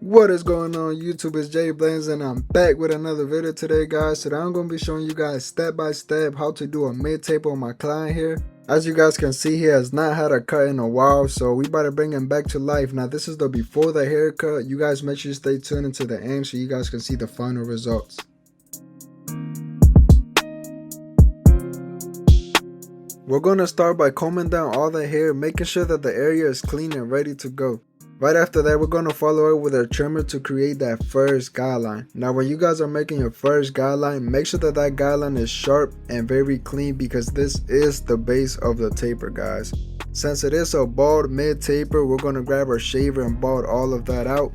What is going on YouTube? It's Jay Blains and I'm back with another video today, guys. Today I'm going to be showing you guys step by step how to do a mid-taper on my client here. As you guys can see, he has not had a cut in a while, so we about to bring him back to life. Now this is the before the haircut. You guys make sure you stay tuned until the end so you guys can see the final results. We're going to start by combing down all the hair, making sure that the area is clean and ready to go. Right after that, we're going to follow it with our trimmer to create that first guideline. Now when you guys are making your first guideline, make sure that that guideline is sharp and very clean because this is the base of the taper, guys. Since it is a bald mid taper, we're going to grab our shaver and bald all of that out.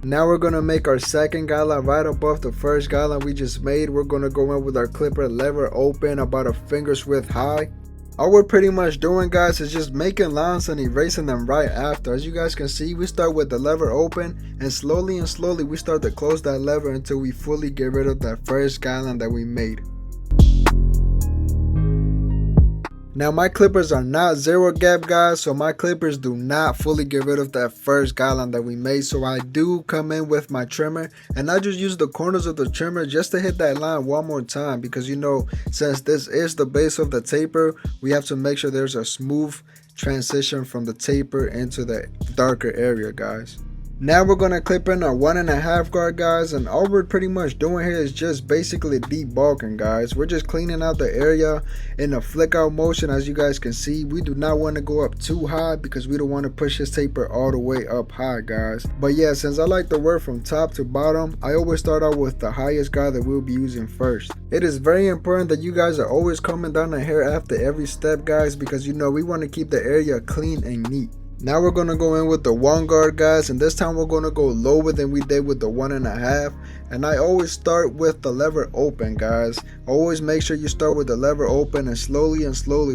Now we're going to make our second guideline right above the first guideline we just made. We're going to go in with our clipper lever open about a finger's width high. All we're pretty much doing, guys, is just making lines and erasing them right after. As you guys can see, we start with the lever open and slowly we start to close that lever until we fully get rid of that first guideline that we made. Now my clippers are not zero gap, guys, so my clippers do not fully get rid of that first guideline that we made. So I do come in with my trimmer and I just use the corners of the trimmer just to hit that line one more time because, you know, since this is the base of the taper, we have to make sure there's a smooth transition from the taper into the darker area, guys. Now we're going to clip in our 1.5 guard, guys, and all we're pretty much doing here is just basically debulking, guys. We're just cleaning out the area in a flick out motion. As you guys can see, we do not want to go up too high because we don't want to push this taper all the way up high, guys. But yeah, since I like to work from top to bottom, I always start out with the highest guard that we'll be using first. It is very important that you guys are always combing down the hair after every step, guys, because, you know, we want to keep the area clean and neat. Now we're going to go in with the 1 guard, guys, and this time we're going to go lower than we did with the 1.5. And I always start with the lever open, guys. Always make sure you start with the lever open, and slowly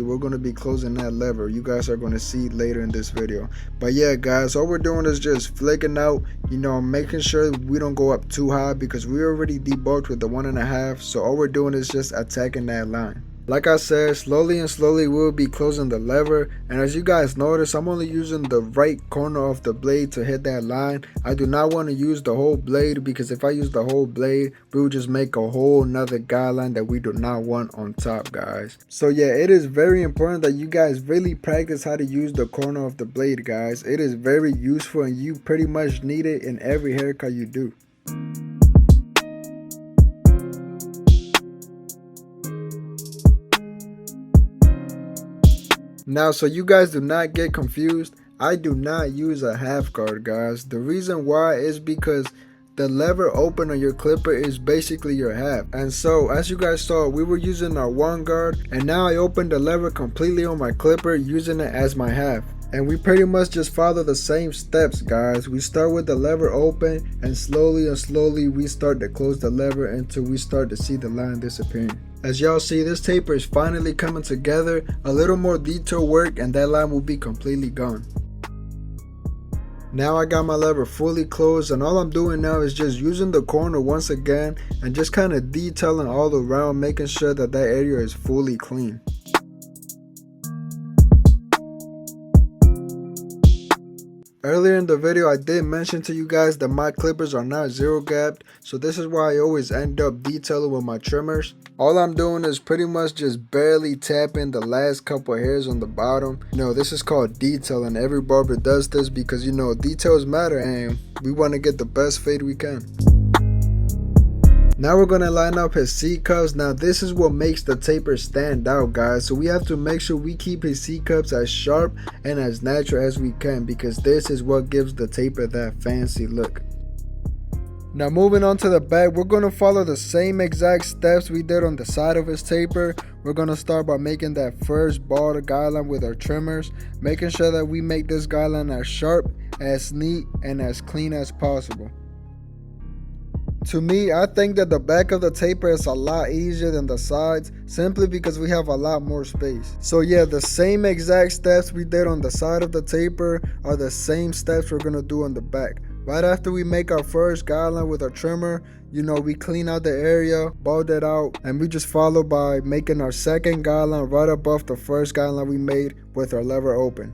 we're going to be closing that lever. You guys are going to see later in this video. But yeah, guys, all we're doing is just flicking out, you know, making sure we don't go up too high because we already debulked with the 1.5. So all we're doing is just attacking that line. Like I said, slowly we'll be closing the lever, and as you guys notice, I'm only using the right corner of the blade to hit that line. I do not want to use the whole blade because if I use the whole blade, we will just make a whole nother guideline that we do not want on top, guys. So yeah, it is very important that you guys really practice how to use the corner of the blade, guys. It is very useful and you pretty much need it in every haircut you do. Now, so you guys do not get confused, I do not use a half guard, guys. The reason why is because the lever open on your clipper is basically your half. And so, as you guys saw, we were using our 1 guard, and now I opened the lever completely on my clipper using it as my half. And we pretty much just follow the same steps, guys. We start with the lever open, and slowly we start to close the lever until we start to see the line disappearing. As y'all see, this taper is finally coming together. A little more detail work and that line will be completely gone. Now I got my lever fully closed, and all I'm doing now is just using the corner once again and just kind of detailing all around, making sure that that area is fully clean. Earlier in the video, I did mention to you guys that my clippers are not zero gapped, so this is why I always end up detailing with my trimmers. All I'm doing is pretty much just barely tapping the last couple of hairs on the bottom. You know, this is called detailing. Every barber does this because, you know, details matter and we want to get the best fade we can. Now we're going to line up his C-cups. Now this is what makes the taper stand out, guys. So we have to make sure we keep his C-cups as sharp and as natural as we can because this is what gives the taper that fancy look. Now moving on to the back, we're going to follow the same exact steps we did on the side of his taper. We're going to start by making that first bald guideline with our trimmers, making sure that we make this guideline as sharp, as neat, and as clean as possible. To me, I think that the back of the taper is a lot easier than the sides simply because we have a lot more space. So yeah, the same exact steps we did on the side of the taper are the same steps we're going to do on the back. Right after we make our first guideline with our trimmer, you know, we clean out the area, bald it out, and we just follow by making our second guideline right above the first guideline we made with our lever open.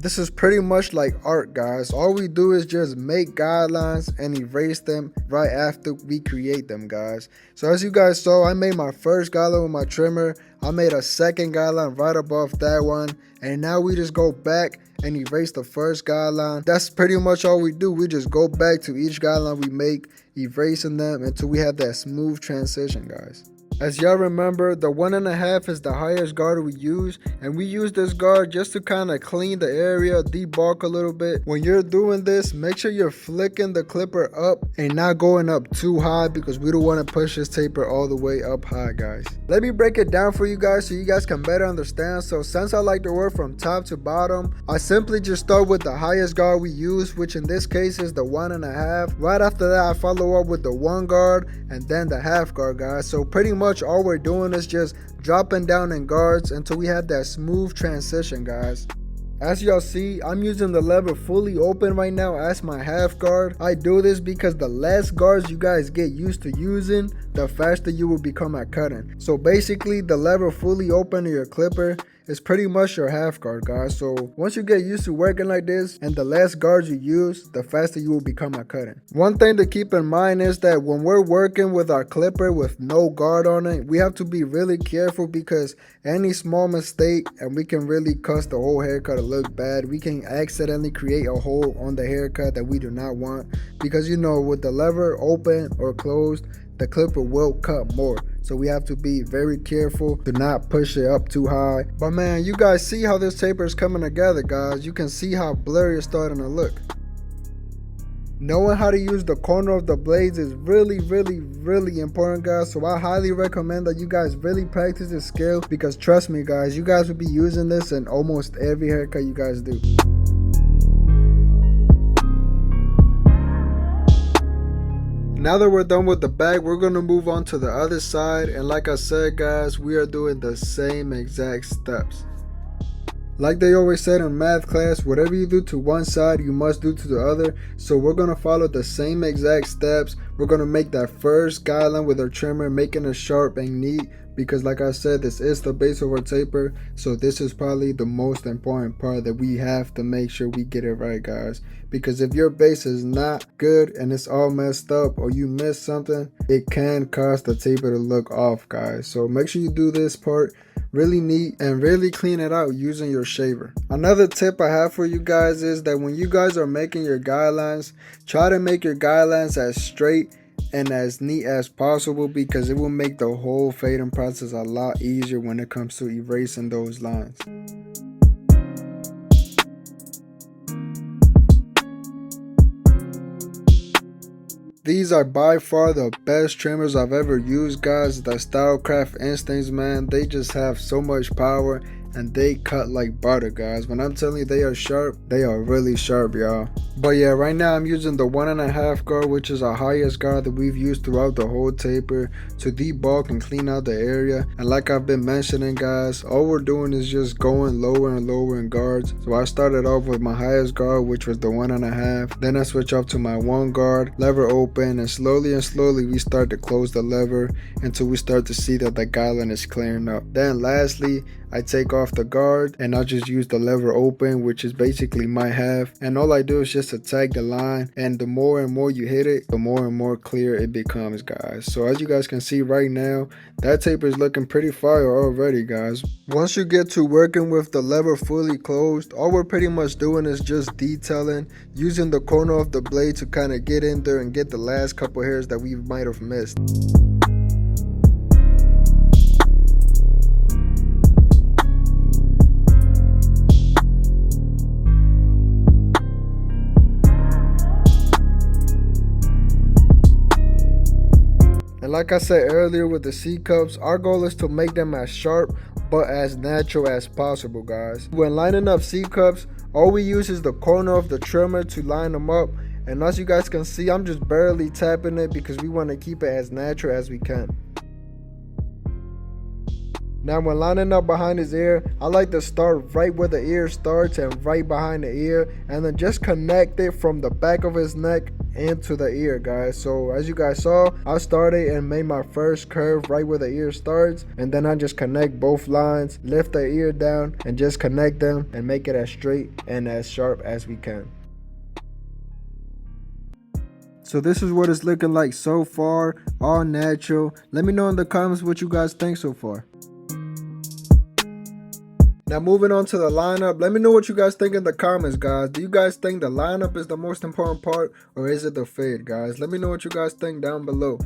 This is pretty much like art, guys. All we do is just make guidelines and erase them right after we create them, guys. So as you guys saw, I made my first guideline with my trimmer. I made a second guideline right above that one. And now we just go back and erase the first guideline. That's pretty much all we do. We just go back to each guideline we make, erasing them until we have that smooth transition, guys. As y'all remember, the 1.5 is the highest guard we use, and we use this guard just to kind of clean the area, debulk a little bit. When you're doing this, make sure you're flicking the clipper up and not going up too high, because we don't want to push this taper all the way up high, guys. Let me break it down for you guys so you guys can better understand. So since I like to work from top to bottom, I simply just start with the highest guard we use, which in this case is the 1.5. Right after that, I follow up with the 1 guard and then the half guard, guys. So pretty much all we're doing is just dropping down in guards until we have that smooth transition, guys. As y'all see, I'm using the lever fully open right now as my half guard. I do this because the less guards you guys get used to using, the faster you will become at cutting. So basically, the lever fully open to your clipper is pretty much your half guard, guys. So once you get used to working like this and the less guards you use, the faster you will become at cutting. One thing to keep in mind is that when we're working with our clipper with no guard on it, we have to be really careful, because any small mistake and we can really cause the whole haircut to look bad. We can accidentally create a hole on the haircut that we do not want, because you know, with the lever open or closed, the clipper will cut more. So we have to be very careful to not push it up too high. But man, you guys see how this taper is coming together, guys. You can see how blurry it's starting to look. Knowing how to use the corner of the blades is really important, guys. So I highly recommend that you guys really practice this skill, because trust me, guys, you guys will be using this in almost every haircut you guys do. Now that we're done with the back, we're going to move on to the other side. And like I said, guys, we are doing the same exact steps. Like they always said in math class, whatever you do to one side, you must do to the other. So we're going to follow the same exact steps. We're going to make that first guideline with our trimmer, making it sharp and neat. Because like I said, this is the base of our taper. So this is probably the most important part that we have to make sure we get it right, guys. Because if your base is not good and it's all messed up, or you miss something, it can cause the taper to look off, guys. So make sure you do this part really neat and really clean it out using your shaver. Another tip I have for you guys is that when you guys are making your guidelines, try to make your guidelines as straight and as neat as possible, because it will make the whole fading process a lot easier when it comes to erasing those lines. These are by far the best trimmers I've ever used, guys. The Stylecraft Instincts, man, they just have so much power and they cut like butter, guys. When I'm telling you they are sharp, they are really sharp, y'all. But yeah, right now I'm using the 1.5 guard, which is our highest guard that we've used throughout the whole taper, to debulk and clean out the area. And like I've been mentioning, guys, all we're doing is just going lower and lower in guards. So I started off with my highest guard, which was the 1.5. Then I switch up to my 1 guard, lever open, and slowly we start to close the lever until we start to see that the guideline is clearing up. Then lastly, I take off the guard and I just use the lever open, which is basically my half, and all I do is just attack the line, and the more and more you hit it, the more and more clear it becomes, guys. So as you guys can see right now, that taper is looking pretty fire already, guys. Once you get to working with the lever fully closed, all we're pretty much doing is just detailing, using the corner of the blade to kind of get in there and get the last couple hairs that we might have missed. And like I said earlier with the C-cups, our goal is to make them as sharp but as natural as possible, guys. When lining up C-cups, all we use is the corner of the trimmer to line them up. And as you guys can see, I'm just barely tapping it because we want to keep it as natural as we can. Now when lining up behind his ear, I like to start right where the ear starts and right behind the ear, and then just connect it from the back of his neck into the ear, guys. So as you guys saw, I started and made my first curve right where the ear starts, and then I just connect both lines, lift the ear down, and just connect them and make it as straight and as sharp as we can. So this is what it's looking like so far, all natural. Let me know in the comments what you guys think so far. Now moving on to the lineup, let me know what you guys think in the comments, guys. Do you guys think the lineup is the most important part, or is it the fade, guys? Let me know what you guys think down below.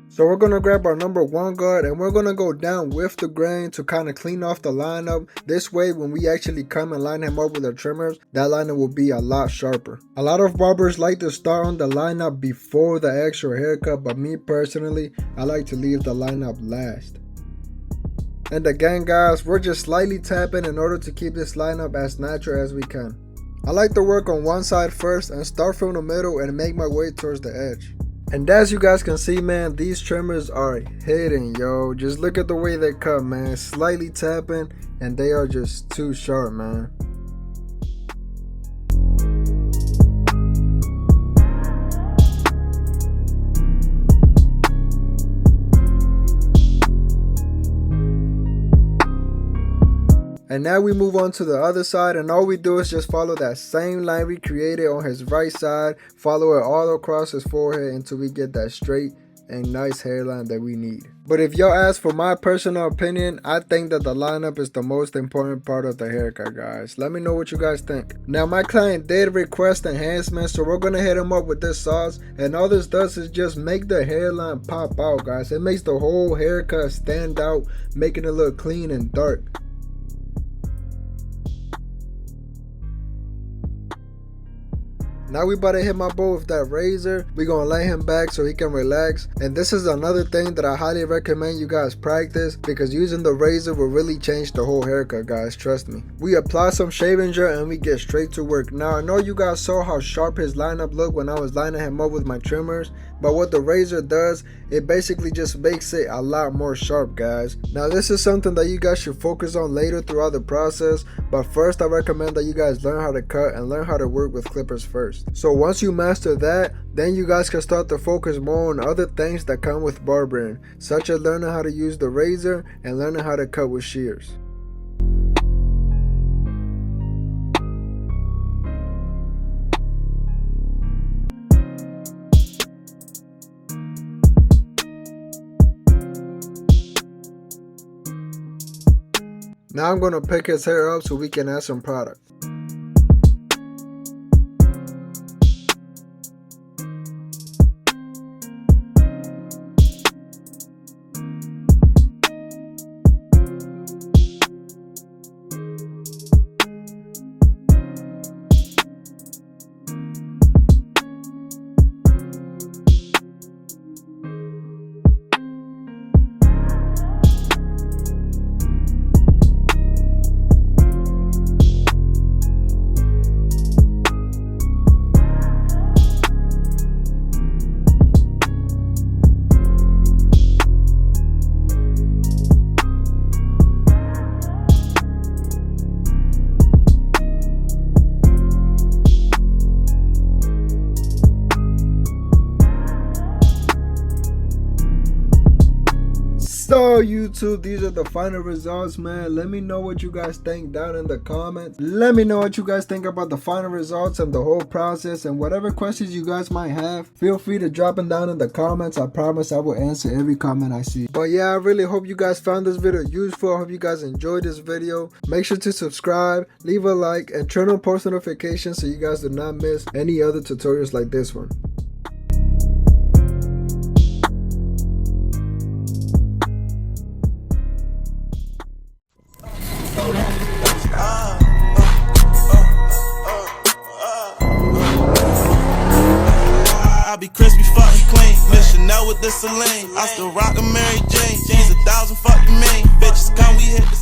So we're going to grab our number 1 guard and we're going to go down with the grain to kind of clean off the lineup. This way when we actually come and line him up with our trimmers, that lineup will be a lot sharper. A lot of barbers like to start on the lineup before the actual haircut, but me personally, I like to leave the lineup last. And again guys, we're just slightly tapping in order to keep this lineup as natural as we can. I like to work on one side first and start from the middle and make my way towards the edge. And as you guys can see, man, these trimmers are hitting, yo. Just look at the way they cut, man. Slightly tapping and they are just too sharp, man. And now we move on to the other side, and all we do is just follow that same line we created on his right side, follow it all across his forehead until we get that straight and nice hairline that we need. But if y'all ask for my personal opinion, I think that the lineup is the most important part of the haircut, guys. Let me know what you guys think. Now my client did request enhancements, so we're gonna hit him up with this sauce, and all this does is just make the hairline pop out, guys. It makes the whole haircut stand out, making it look clean and dark. Now we about to hit my boy with that razor. We gonna lay him back so he can relax. And this is another thing that I highly recommend you guys practice, because using the razor will really change the whole haircut, guys, trust me. We apply some shaving gel and we get straight to work. Now I know you guys saw how sharp his lineup looked when I was lining him up with my trimmers, but what the razor does, it basically just makes it a lot more sharp, guys. Now this is something that you guys should focus on later throughout the process, but first I recommend that you guys learn how to cut and learn how to work with clippers first. So once you master that, then you guys can start to focus more on other things that come with barbering, such as learning how to use the razor and learning how to cut with shears. Now I'm going to pick his hair up so we can add some product. So YouTube, these are the final results, man. Let me know what you guys think down in the comments. Let me know what you guys think about the final results and the whole process, and whatever questions you guys might have, feel free to drop them down in the comments. I promise I will answer every comment I see. But yeah, I really hope you guys found this video useful. I hope you guys enjoyed this video. Make sure to subscribe, leave a like, and turn on post notifications so you guys do not miss any other tutorials like this one. I be crispy, fucking clean. Miss Chanel with the Celine. I still rock a Mary Jane. She's 1,000 fucking mean. Bitches come, we hit the